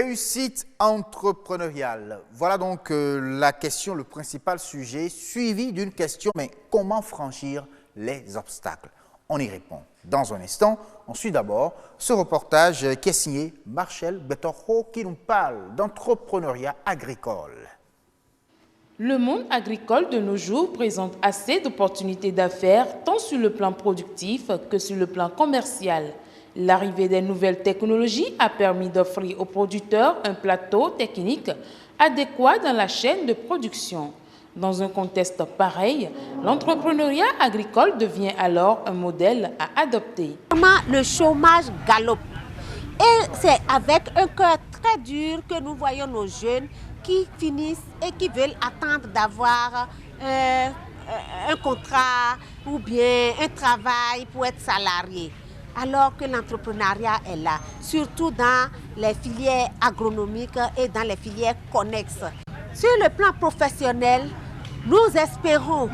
Réussite entrepreneuriale. Voilà donc la question, le principal sujet, suivi d'une question, mais comment franchir les obstacles? On y répond dans un instant. On suit d'abord ce reportage qui est signé Marcel Betorho qui nous parle d'entrepreneuriat agricole. Le monde agricole de nos jours présente assez d'opportunités d'affaires tant sur le plan productif que sur le plan commercial. L'arrivée des nouvelles technologies a permis d'offrir aux producteurs un plateau technique adéquat dans la chaîne de production. Dans un contexte pareil, l'entrepreneuriat agricole devient alors un modèle à adopter. Le chômage galope et c'est avec un cœur très dur que nous voyons nos jeunes qui finissent et qui veulent attendre d'avoir un contrat ou bien un travail pour être salarié. Alors que l'entrepreneuriat est là, surtout dans les filières agronomiques et dans les filières connexes. Sur le plan professionnel, nous espérons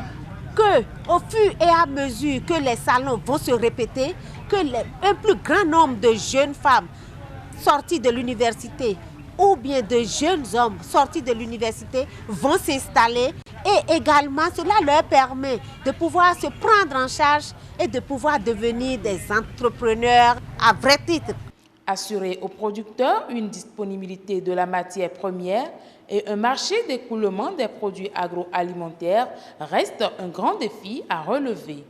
que, au fur et à mesure que les salons vont se répéter, que un plus grand nombre de jeunes femmes sorties de l'université ou bien de jeunes hommes sortis de l'université vont s'installer et également cela leur permet de pouvoir se prendre en charge et de pouvoir devenir des entrepreneurs à vrai titre. Assurer aux producteurs une disponibilité de la matière première et un marché d'écoulement des produits agroalimentaires reste un grand défi à relever.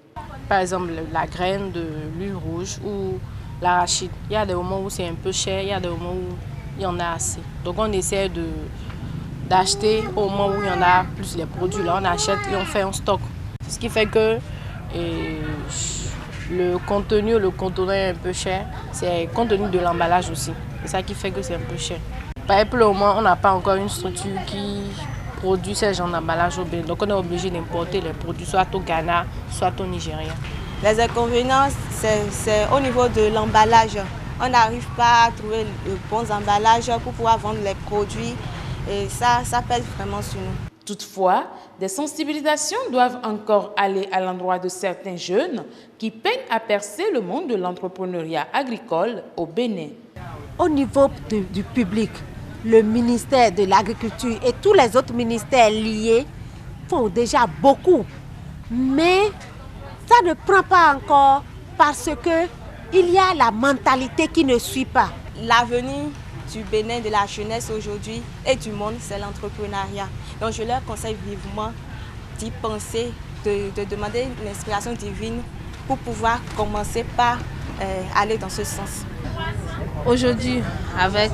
Par exemple, la graine de l'huile rouge ou l'arachide. Il y a des moments où c'est un peu cher, il y a des moments où il y en a assez. Donc on essaie d'acheter au moment où il y en a plus les produits. Là, on achète et on fait un stock. Ce qui fait que le contenu, le contenant est un peu cher. C'est le contenu de l'emballage aussi. C'est ça qui fait que c'est un peu cher. Par exemple, au moment, on n'a pas encore une structure qui produit ce genre d'emballage au Bénin. Donc on est obligé d'importer les produits soit au Ghana, soit au Nigeria. Les inconvénients, c'est au niveau de l'emballage. On n'arrive pas à trouver de bons emballages pour pouvoir vendre les produits. Et ça pèse vraiment sur nous. Toutefois, des sensibilisations doivent encore aller à l'endroit de certains jeunes qui peinent à percer le monde de l'entrepreneuriat agricole au Bénin. Au niveau du public, le ministère de l'Agriculture et tous les autres ministères liés font déjà beaucoup. Mais ça ne prend pas encore parce qu'il y a la mentalité qui ne suit pas. L'avenir du Bénin, de la jeunesse aujourd'hui et du monde, c'est l'entrepreneuriat. Donc je leur conseille vivement d'y penser, de demander une inspiration divine pour pouvoir commencer par aller dans ce sens. Aujourd'hui, avec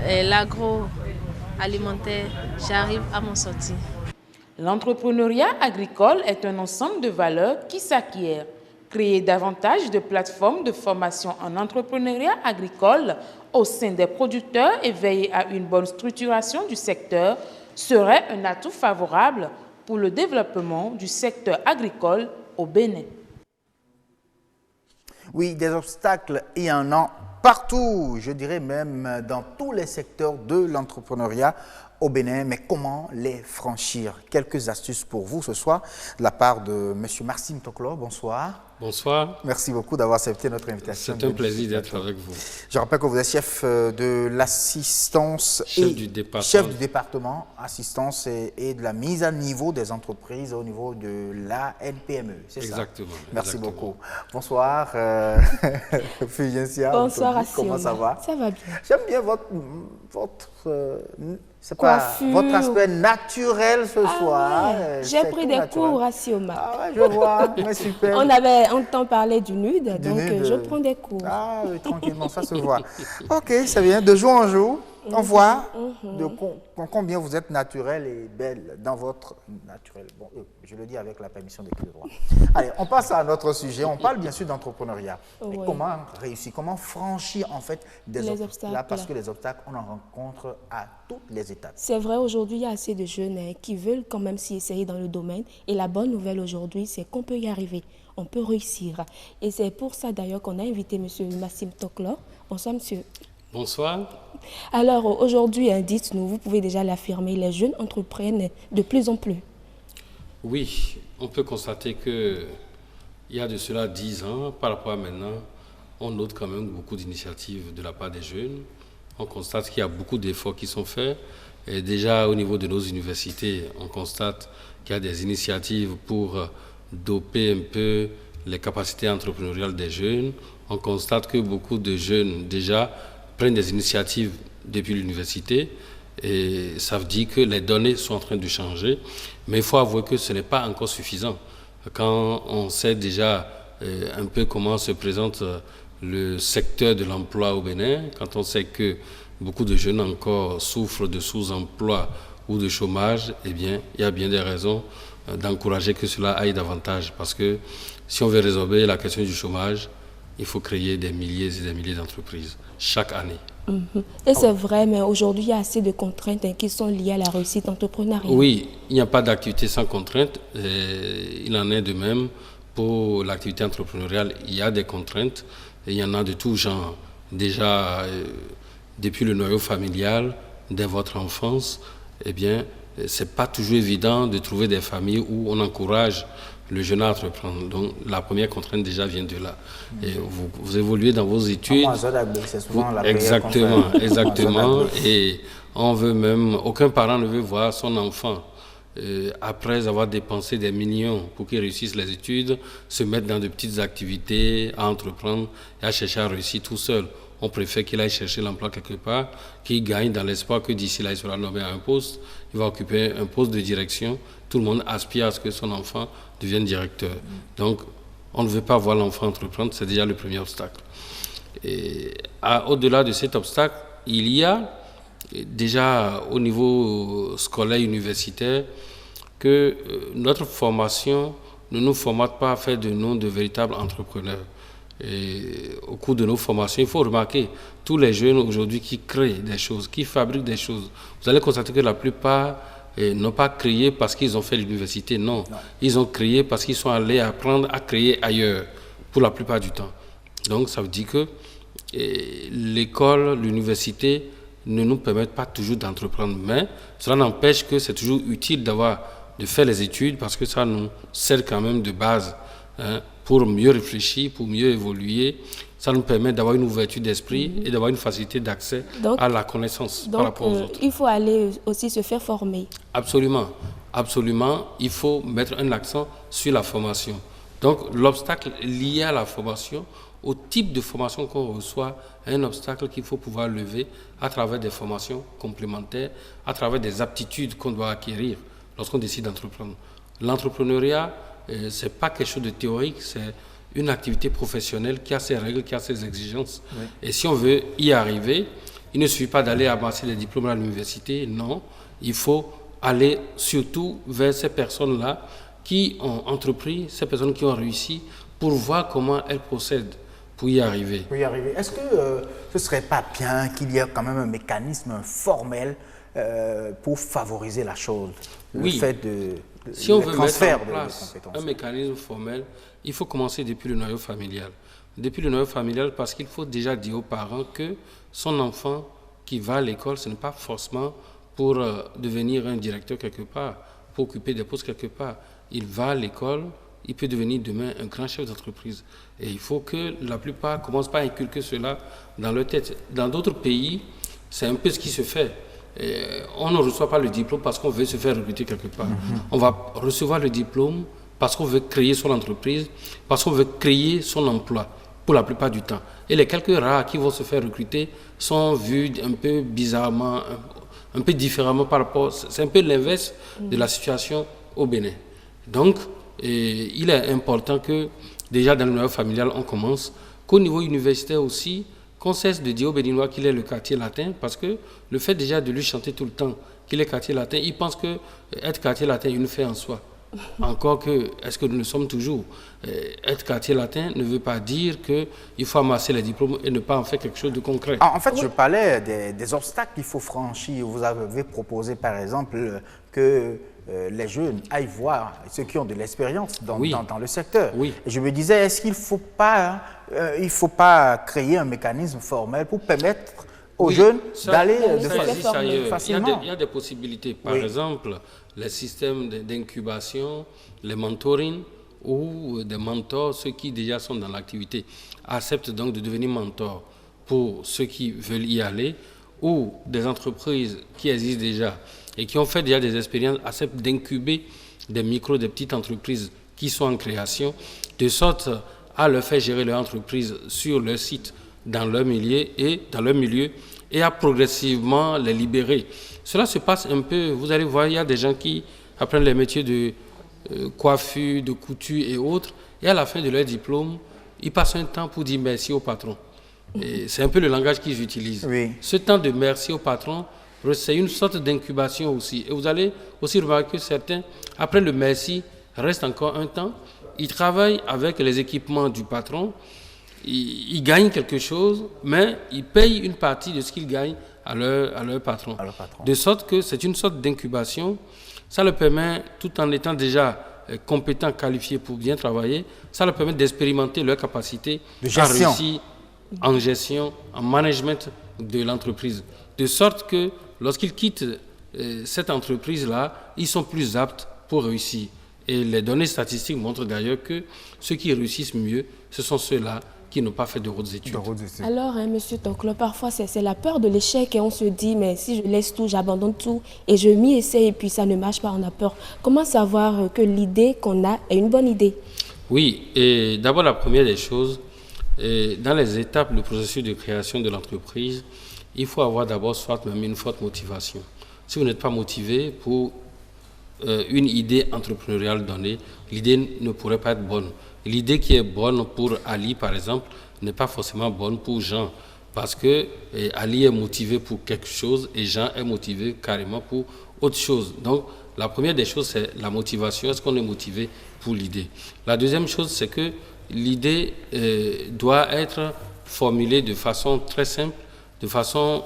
l'agroalimentaire, j'arrive à m'en sortir. L'entrepreneuriat agricole est un ensemble de valeurs qui s'acquièrent. Créer davantage de plateformes de formation en entrepreneuriat agricole au sein des producteurs et veiller à une bonne structuration du secteur serait un atout favorable pour le développement du secteur agricole au Bénin. Oui, des obstacles, il y en a partout, je dirais même dans tous les secteurs de l'entrepreneuriat au Bénin, mais comment les franchir? Quelques astuces pour vous ce soir de la part de M. Maxime Toklo. Bonsoir. Bonsoir. Merci beaucoup d'avoir accepté notre invitation. C'est un plaisir d'être avec vous. Je rappelle que vous êtes chef de l'assistance chef du département assistance et de la mise à niveau des entreprises au niveau de la NPME. C'est ça? Exactement. Merci beaucoup. Bonsoir. Fulgencia. Bonsoir Asioma. Comment ça va? Ça va bien. J'aime bien votre votre aspect naturel ce soir. Ouais. J'ai pris des cours à Sioma. Ah ouais, je vois, mais super. On t'en parlait du nude, donc je prends des cours. Ah oui, tranquillement, ça se voit. Ok, c'est bien, de jour en jour, on voit combien vous êtes naturel et belle dans votre naturel. Bon, je le dis avec la permission des clés de droit. Allez, on passe à notre sujet. On parle bien sûr d'entrepreneuriat. Oui. Comment réussir, comment franchir en fait des obstacles là, parce que les obstacles, on en rencontre à toutes les étapes. C'est vrai, aujourd'hui, il y a assez de jeunes qui veulent quand même s'y essayer dans le domaine. Et la bonne nouvelle aujourd'hui, c'est qu'on peut y arriver. On peut réussir. Et c'est pour ça d'ailleurs qu'on a invité M. Maxime Toklo. Bonsoir, monsieur. Bonsoir. Alors aujourd'hui, dites-nous, vous pouvez déjà l'affirmer, les jeunes entreprennent de plus en plus. Oui, on peut constater qu'il y a de cela 10 ans, par rapport à maintenant, on note quand même beaucoup d'initiatives de la part des jeunes on constate qu'il y a beaucoup d'efforts qui sont faits. Et déjà, au niveau de nos universités, on constate qu'il y a des initiatives pour doper un peu les capacités entrepreneuriales des jeunes. On constate que beaucoup de jeunes, déjà, prennent des initiatives depuis l'université. Et ça veut dire que les données sont en train de changer. Mais il faut avouer que ce n'est pas encore suffisant. Quand on sait déjà un peu comment se présente le secteur de l'emploi au Bénin, quand on sait que beaucoup de jeunes encore souffrent de sous-emploi ou de chômage, eh bien, il y a bien des raisons d'encourager que cela aille davantage. Parce que si on veut résorber la question du chômage, il faut créer des milliers et des milliers d'entreprises chaque année. Et c'est vrai, mais aujourd'hui, il y a assez de contraintes qui sont liées à la réussite entrepreneuriale. Oui, il n'y a pas d'activité sans contraintes. Il en est de même pour l'activité entrepreneuriale. Il y a des contraintes et il y en a de tout genre. Déjà, depuis le noyau familial, dès votre enfance, eh bien, ce n'est pas toujours évident de trouver des familles où on encourage le jeune à entreprendre. Donc, la première contrainte déjà vient de là. Et vous évoluez dans vos études. C'est souvent la Exactement. Et on veut même, aucun parent ne veut voir son enfant, après avoir dépensé des millions pour qu'il réussisse les études, se mettre dans de petites activités, à entreprendre et à chercher à réussir tout seul. On préfère qu'il aille chercher l'emploi quelque part, qu'il gagne dans l'espoir que d'ici là, il sera nommé à un poste, il va occuper un poste de direction. Tout le monde aspire à ce que son enfant devienne directeur. Donc, on ne veut pas voir l'enfant entreprendre, c'est déjà le premier obstacle. Et au-delà de cet obstacle, il y a déjà au niveau scolaire, universitaire, que notre formation ne nous formate pas à faire de nous de véritables entrepreneurs. Et au cours de nos formations, il faut remarquer tous les jeunes aujourd'hui qui créent des choses, qui fabriquent des choses. Vous allez constater que la plupart n'ont pas créé parce qu'ils ont fait l'université, non. Ils ont créé parce qu'ils sont allés apprendre à créer ailleurs, pour la plupart du temps. Donc ça veut dire que l'école, l'université ne nous permettent pas toujours d'entreprendre, mais cela n'empêche que c'est toujours utile de faire les études parce que ça nous sert quand même de base, hein, pour mieux réfléchir, pour mieux évoluer. Ça nous permet d'avoir une ouverture d'esprit et d'avoir une facilité d'accès à la connaissance par rapport aux autres. Il faut aller aussi se faire former. Absolument. Absolument. Il faut mettre un accent sur la formation. Donc, l'obstacle lié à la formation, au type de formation qu'on reçoit, est un obstacle qu'il faut pouvoir lever à travers des formations complémentaires, à travers des aptitudes qu'on doit acquérir lorsqu'on décide d'entreprendre. L'entrepreneuriat, ce n'est pas quelque chose de théorique, c'est une activité professionnelle qui a ses règles, qui a ses exigences. Oui. Et si on veut y arriver, il ne suffit pas d'aller amasser des diplômes à l'université, non. Il faut aller surtout vers ces personnes-là qui ont entrepris, ces personnes qui ont réussi, pour voir comment elles procèdent pour y arriver. Est-ce que ce ne serait pas bien qu'il y ait quand même un mécanisme formel pour favoriser la chose? Oui. Le fait de si on veut mettre en place un mécanisme formel, il faut commencer depuis le noyau familial. Depuis le noyau familial, parce qu'il faut déjà dire aux parents que son enfant qui va à l'école, ce n'est pas forcément pour devenir un directeur quelque part, pour occuper des postes quelque part. Il va à l'école, il peut devenir demain un grand chef d'entreprise. Et il faut que la plupart commencent par inculquer cela dans leur tête. Dans d'autres pays, c'est un peu ce qui se fait. Et on ne reçoit pas le diplôme parce qu'on veut se faire recruter quelque part. On va recevoir le diplôme parce qu'on veut créer son entreprise, parce qu'on veut créer son emploi, pour la plupart du temps. Et les quelques rares qui vont se faire recruter sont vus un peu bizarrement, un peu différemment par rapport... C'est un peu l'inverse de la situation au Bénin. Donc, il est important que, déjà dans le noyau familial, on commence, qu'au niveau universitaire aussi, qu'on cesse de dire aux Béninois qu'il est le quartier latin, parce que le fait déjà de lui chanter tout le temps qu'il est quartier latin, il pense que être quartier latin est une fin en soi. Encore que, est-ce que nous le sommes toujours? Être quartier latin ne veut pas dire qu'il faut amasser les diplômes et ne pas en faire quelque chose de concret. En fait, je parlais des obstacles qu'il faut franchir. Vous avez proposé, par exemple, que les jeunes aillent voir ceux qui ont de l'expérience dans le secteur. Oui. Et je me disais, est-ce qu'il ne faut pas créer un mécanisme formel pour permettre aux jeunes d'aller de facilement? Il y a des possibilités. Par exemple, les systèmes d'incubation, les mentoring, ou des mentors, ceux qui déjà sont dans l'activité, acceptent donc de devenir mentors pour ceux qui veulent y aller, ou des entreprises qui existent déjà et qui ont fait déjà des expériences acceptent d'incuber des petites entreprises qui sont en création, de sorte à leur faire gérer leur entreprise sur leur site, dans leur milieu et à progressivement les libérer. Cela se passe un peu, vous allez voir, il y a des gens qui apprennent les métiers de coiffure, de couture et autres, et à la fin de leur diplôme, ils passent un temps pour dire merci au patron. C'est un peu le langage qu'ils utilisent. Oui. Ce temps de merci au patron, c'est une sorte d'incubation aussi. Et vous allez aussi remarquer que certains, après le merci, restent encore un temps, ils travaillent avec les équipements du patron, ils gagnent quelque chose, mais ils payent une partie de ce qu'ils gagnent à leur patron. De sorte que c'est une sorte d'incubation. Ça leur permet, tout en étant déjà compétents, qualifiés pour bien travailler, ça leur permet d'expérimenter leur capacité à réussir en gestion, en management de l'entreprise. De sorte que lorsqu'ils quittent cette entreprise-là, ils sont plus aptes pour réussir. Et les données statistiques montrent d'ailleurs que ceux qui réussissent mieux, ce sont ceux-là qui n'ont pas fait de hautes études. Alors, Monsieur Toklo, parfois c'est la peur de l'échec et on se dit, mais si je laisse tout, j'abandonne tout et je m'y essaie et puis ça ne marche pas, on a peur. Comment savoir que l'idée qu'on a est une bonne idée? Oui, et d'abord la première des choses, dans les étapes du processus de création de l'entreprise, il faut avoir d'abord soit même une forte motivation. Si vous n'êtes pas motivé pour une idée entrepreneuriale donnée, l'idée ne pourrait pas être bonne. L'idée qui est bonne pour Ali, par exemple, n'est pas forcément bonne pour Jean, parce que Ali est motivé pour quelque chose et Jean est motivé carrément pour autre chose. Donc, la première des choses, c'est la motivation. Est-ce qu'on est motivé pour l'idée? La deuxième chose, c'est que l'idée doit être formulée de façon très simple, de façon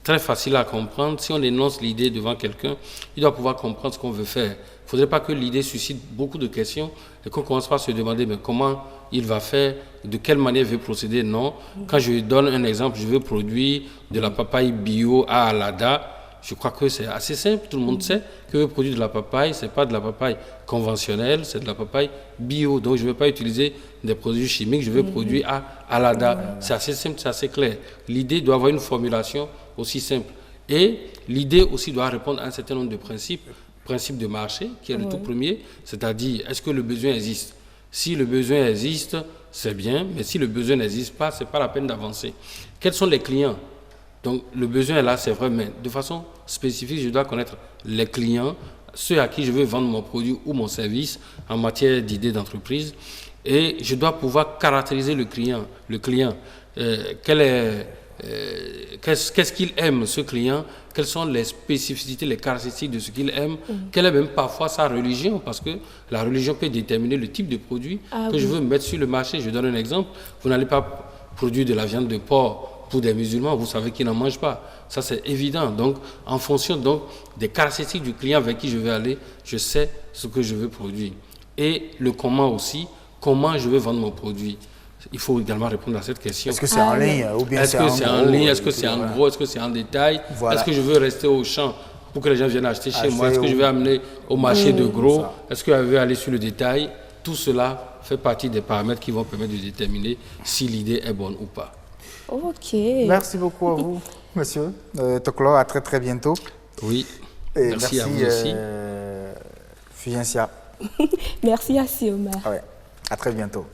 très facile à comprendre. Si on énonce l'idée devant quelqu'un, il doit pouvoir comprendre ce qu'on veut faire. Il ne faudrait pas que l'idée suscite beaucoup de questions et qu'on commence par se demander mais comment il va faire, de quelle manière il veut procéder. Non. Quand je donne un exemple, je veux produire de la papaye bio à Alada, je crois que c'est assez simple. Tout le monde sait que produire de la papaye, ce n'est pas de la papaye conventionnelle, c'est de la papaye bio. Donc je ne veux pas utiliser des produits chimiques, je veux produire à Alada. C'est assez simple, c'est assez clair. L'idée doit avoir une formulation aussi simple. Et l'idée aussi doit répondre à un certain nombre de principe de marché, qui est le tout premier, c'est-à-dire, est-ce que le besoin existe? Si le besoin existe, c'est bien, mais si le besoin n'existe pas, ce n'est pas la peine d'avancer. Quels sont les clients? Donc, le besoin est là, c'est vrai, mais de façon spécifique, je dois connaître les clients, ceux à qui je veux vendre mon produit ou mon service en matière d'idées d'entreprise, et je dois pouvoir caractériser le client. Qu'est-ce qu'il aime, ce client? Quelles sont les spécificités, les caractéristiques de ce qu'il aime? Quelle est même parfois sa religion? Parce que la religion peut déterminer le type de produit que je veux mettre sur le marché. Je donne un exemple. Vous n'allez pas produire de la viande de porc pour des musulmans. Vous savez qu'ils n'en mangent pas. Ça, c'est évident. Donc, en fonction des caractéristiques du client avec qui je vais aller, je sais ce que je veux produire. Et le comment aussi. Comment je veux vendre mon produit? Il faut également répondre à cette question. Est-ce que c'est en ligne ou bien est-ce que c'est en ligne? Est-ce que c'est en gros? Est-ce que c'est en détail? Voilà. Est-ce que je veux rester au champ pour que les gens viennent acheter chez moi? Est-ce que je vais amener au marché de gros? Est-ce que je vais aller sur le détail? Tout cela fait partie des paramètres qui vont permettre de déterminer si l'idée est bonne ou pas. Ok. Merci beaucoup à vous, monsieur Toklo. À très très bientôt. Oui. Et merci à vous aussi. Fugensia. Merci à Sioma. Ouais. À très bientôt.